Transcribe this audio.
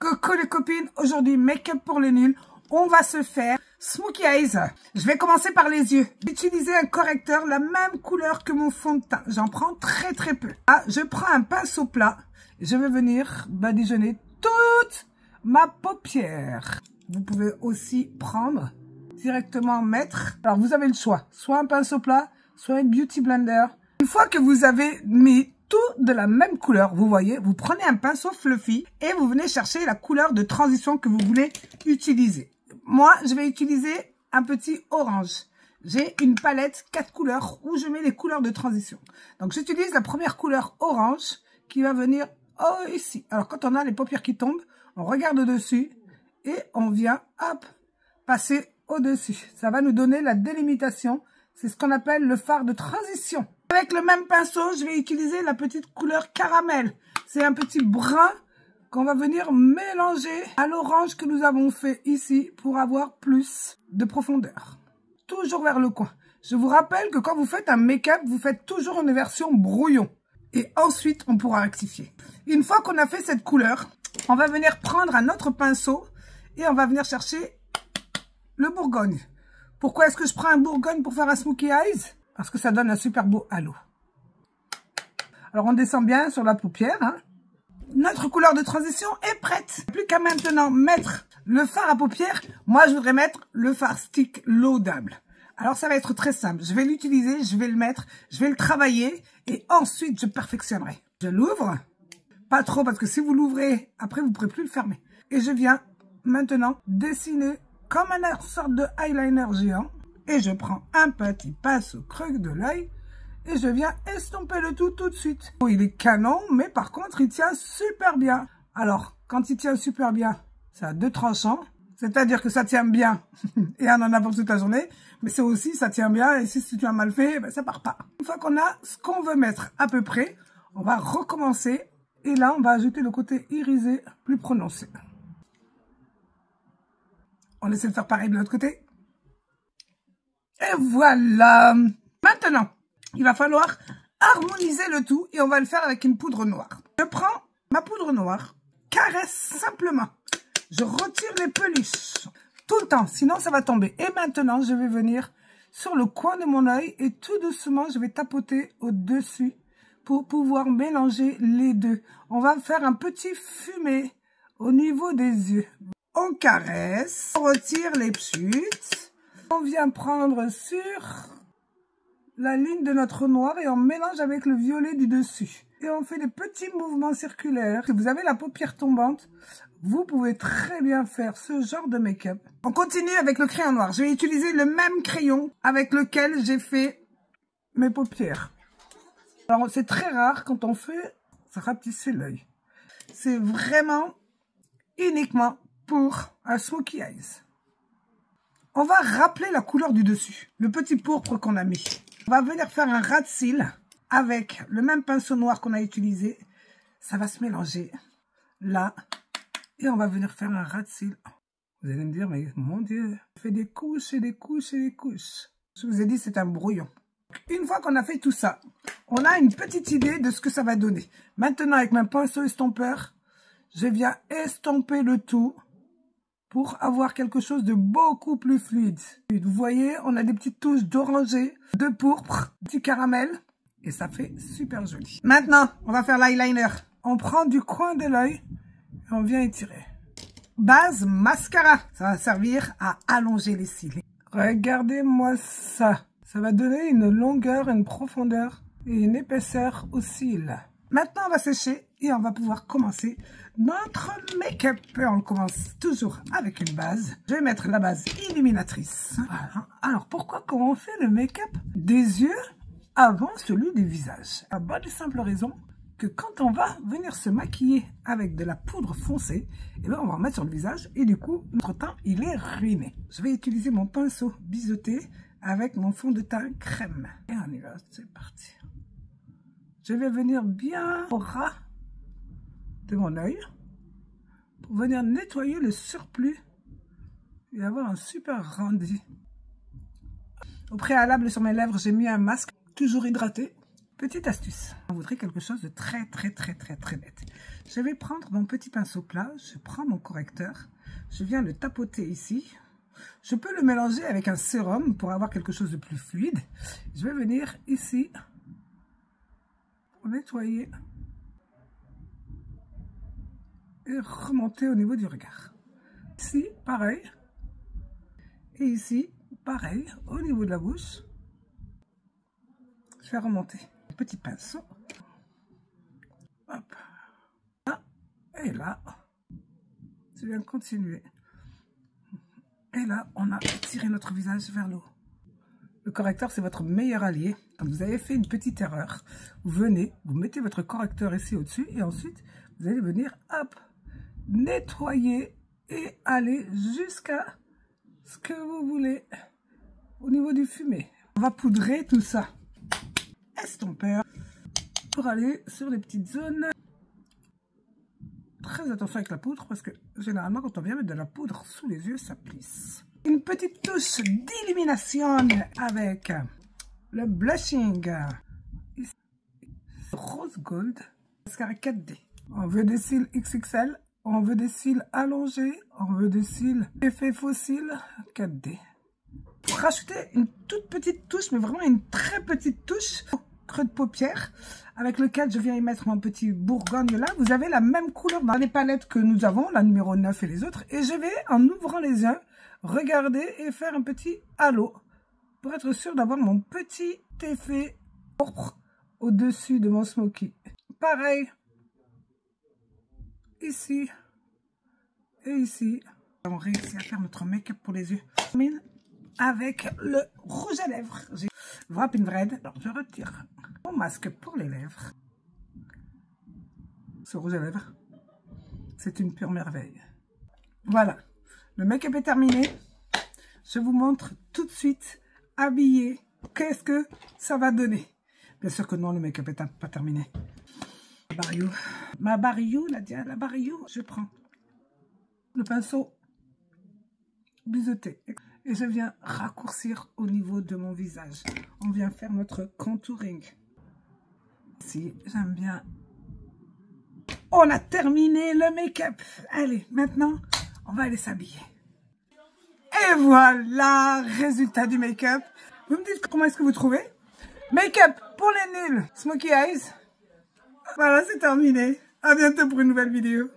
Coucou les copines, aujourd'hui make-up pour les nuls. On va se faire Smokey Eyes. Je vais commencer par les yeux. J'utilise un correcteur la même couleur que mon fond de teint. J'en prends très peu. Ah, je prends un pinceau plat. Je vais venir badigeonner toute ma paupière. Vous pouvez aussi prendre directement mettre. Alors vous avez le choix, soit un pinceau plat, soit une beauty blender. Une fois que vous avez mis tout de la même couleur, vous voyez, vous prenez un pinceau fluffy et vous venez chercher la couleur de transition que vous voulez utiliser. Moi, je vais utiliser un petit orange. J'ai une palette 4 couleurs où je mets les couleurs de transition. Donc, j'utilise la première couleur orange qui va venir ici. Alors, quand on a les paupières qui tombent, on regarde au-dessus et on vient, hop, passer au-dessus. Ça va nous donner la délimitation. C'est ce qu'on appelle le fard de transition. Avec le même pinceau, je vais utiliser la petite couleur caramel. C'est un petit brun qu'on va venir mélanger à l'orange que nous avons fait ici pour avoir plus de profondeur. Toujours vers le coin. Je vous rappelle que quand vous faites un make-up, vous faites toujours une version brouillon. Et ensuite, on pourra rectifier. Une fois qu'on a fait cette couleur, on va venir prendre un autre pinceau et on va venir chercher le Bourgogne. Pourquoi est-ce que je prends un Bourgogne pour faire un Smokey Eyes? Parce que ça donne un super beau halo. Alors, on descend bien sur la paupière. Hein. Notre couleur de transition est prête. Plus qu'à maintenant mettre le fard à paupières. Moi, je voudrais mettre le fard stick loadable. Alors, ça va être très simple. Je vais l'utiliser, je vais le mettre, je vais le travailler et ensuite, je perfectionnerai. Je l'ouvre. Pas trop parce que si vous l'ouvrez, après, vous ne pourrez plus le fermer. Et je viens maintenant dessiner comme une sorte de eyeliner géant. Et je prends un petit pinceau creux de l'œil et je viens estomper le tout de suite. Oh, il est canon, mais par contre, il tient super bien. Alors, quand il tient super bien, ça a deux tranchants. C'est-à-dire que ça tient bien et on en a pour toute la journée. Mais c'est aussi, ça tient bien et si tu as mal fait, ben, ça part pas. Une fois qu'on a ce qu'on veut mettre à peu près, on va recommencer. Et là, on va ajouter le côté irisé plus prononcé. On essaie de faire pareil de l'autre côté. Et voilà. Maintenant, il va falloir harmoniser le tout et on va le faire avec une poudre noire. Je prends ma poudre noire, caresse simplement. Je retire les peluches tout le temps, sinon ça va tomber. Et maintenant, je vais venir sur le coin de mon œil et tout doucement, je vais tapoter au-dessus pour pouvoir mélanger les deux. On va faire un petit fumé au niveau des yeux. On caresse, on retire les pchutes. On vient prendre sur la ligne de notre noir et on mélange avec le violet du dessus. Et on fait des petits mouvements circulaires. Si vous avez la paupière tombante, vous pouvez très bien faire ce genre de make-up. On continue avec le crayon noir. Je vais utiliser le même crayon avec lequel j'ai fait mes paupières. Alors, c'est très rare quand on fait rapetisser l'œil. C'est vraiment uniquement pour un Smokey Eyes. On va rappeler la couleur du dessus, le petit pourpre qu'on a mis. On va venir faire un ras de cils avec le même pinceau noir qu'on a utilisé. Ça va se mélanger là. Et on va venir faire un ras de cils. Vous allez me dire, mais mon Dieu, je fais des couches et des couches et des couches. Je vous ai dit, c'est un brouillon. Une fois qu'on a fait tout ça, on a une petite idée de ce que ça va donner. Maintenant, avec mon pinceau estompeur, je viens estomper le tout pour avoir quelque chose de beaucoup plus fluide. Vous voyez, on a des petites touches d'orangé, de pourpre, du caramel, et ça fait super joli. Maintenant, on va faire l'eyeliner. On prend du coin de l'œil et on vient étirer. Base mascara, ça va servir à allonger les cils. Regardez-moi ça. Ça va donner une longueur, une profondeur et une épaisseur aux cils. Maintenant, on va sécher et on va pouvoir commencer notre make-up. On commence toujours avec une base. Je vais mettre la base illuminatrice. Voilà. Alors, pourquoi quand on fait le make-up des yeux avant celui du visage? La bonne et simple raison que quand on va venir se maquiller avec de la poudre foncée, et bien on va en mettre sur le visage et du coup, notre teint, il est ruiné. Je vais utiliser mon pinceau biseauté avec mon fond de teint crème. Et on y va, c'est parti. Je vais venir bien au ras de mon œil pour venir nettoyer le surplus et avoir un super rendu. Au préalable, sur mes lèvres, j'ai mis un masque toujours hydraté. Petite astuce, on voudrait quelque chose de très net. Je vais prendre mon petit pinceau plat, je prends mon correcteur, je viens le tapoter ici. Je peux le mélanger avec un sérum pour avoir quelque chose de plus fluide. Je vais venir ici pour nettoyer et remonter au niveau du regard. Ici, pareil. Et ici, pareil, au niveau de la bouche. Je vais remonter. Petit pinceau. Hop. Là. Et là. Je viens continuer. Et là, on a tiré notre visage vers le haut. Le correcteur, c'est votre meilleur allié. Quand vous avez fait une petite erreur, vous venez, vous mettez votre correcteur ici au-dessus et ensuite, vous allez venir, hop, nettoyer et aller jusqu'à ce que vous voulez au niveau du fumet. On va poudrer tout ça. Estompeur pour aller sur les petites zones. Très attention avec la poudre parce que généralement quand on vient mettre de la poudre sous les yeux, ça plisse. Une petite touche d'illumination avec le blushing. Ici, rose gold. Mascara 4D. On veut des cils XXL. On veut des cils allongés. On veut des cils effet faux cils 4D. Pour rajouter une toute petite touche, mais vraiment une très petite touche au creux de paupière, avec lequel je viens y mettre mon petit Bourgogne là. Vous avez la même couleur dans les palettes que nous avons, la numéro 9 et les autres. Et je vais, en ouvrant les yeux, regarder et faire un petit halo pour être sûr d'avoir mon petit effet pourpre au-dessus de mon smoky. Pareil, ici et ici. On réussit à faire notre make-up pour les yeux. Avec le rouge à lèvres. J'ai Wrapping Red. Alors je retire mon masque pour les lèvres. Ce rouge à lèvres, c'est une pure merveille. Voilà, le make-up est terminé. Je vous montre tout de suite, habillé, qu'est-ce que ça va donner. Bien sûr que non, le make-up n'est pas terminé. Ma bariou, Nadia, la bariou, je prends le pinceau biseauté. Et je viens raccourcir au niveau de mon visage. On vient faire notre contouring. Ici, j'aime bien. On a terminé le make-up. Allez, maintenant, on va aller s'habiller. Et voilà, résultat du make-up. Vous me dites comment est-ce que vous trouvez? Make-up pour les nuls. Smoky eyes. Voilà, c'est terminé. À bientôt pour une nouvelle vidéo.